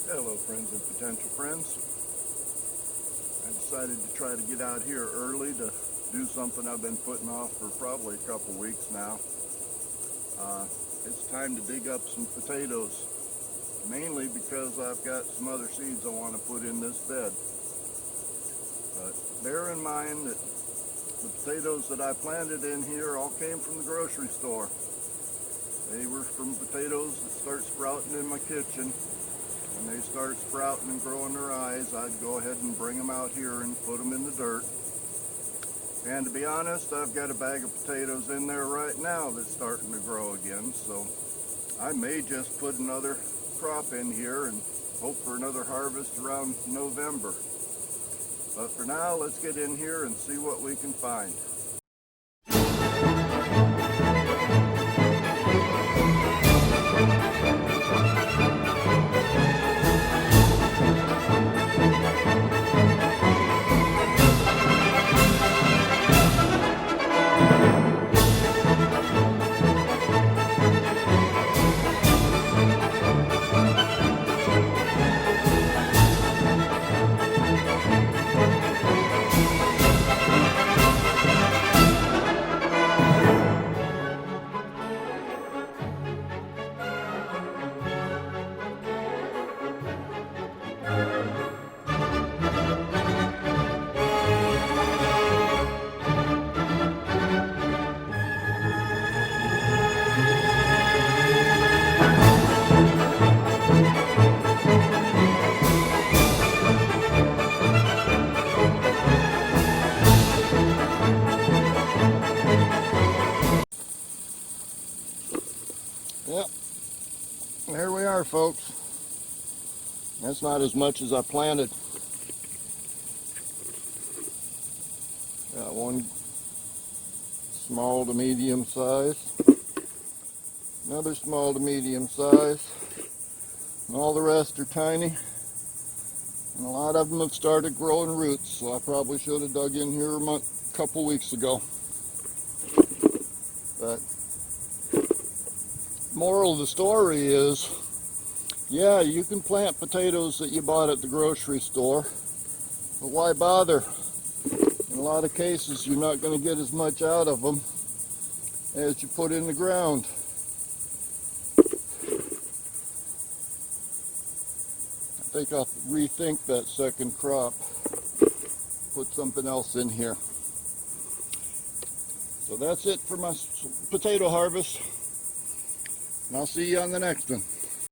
Hello friends and potential friends. I decided to try to get out here early to do something I've been putting off for probably a couple weeks now. It's time to dig up some potatoes, mainly because I've got some other seeds I want to put in this bed. But bear in mind that the potatoes that I planted in here all came from the grocery store. They were from potatoes that start sprouting in my kitchen. When they start sprouting and growing their eyes, I'd go ahead and bring them out here and put them in the dirt. And to be honest, I've got a bag of potatoes in there right now that's starting to grow again, so I may just put another crop in here and hope for another harvest around November. But for now, let's get in here and see what we can find. Yep, there we are, folks. That's not as much as I planted. Got one small to medium size, another small to medium size, and all the rest are tiny. And a lot of them have started growing roots, so I probably should have dug in here a couple weeks ago. But moral of the story is, yeah, you can plant potatoes that you bought at the grocery store, but why bother? In a lot of cases, you're not going to get as much out of them as you put in the ground. I think I'll rethink that second crop, put something else in here. So that's it for my potato harvest. And I'll see you on the next one.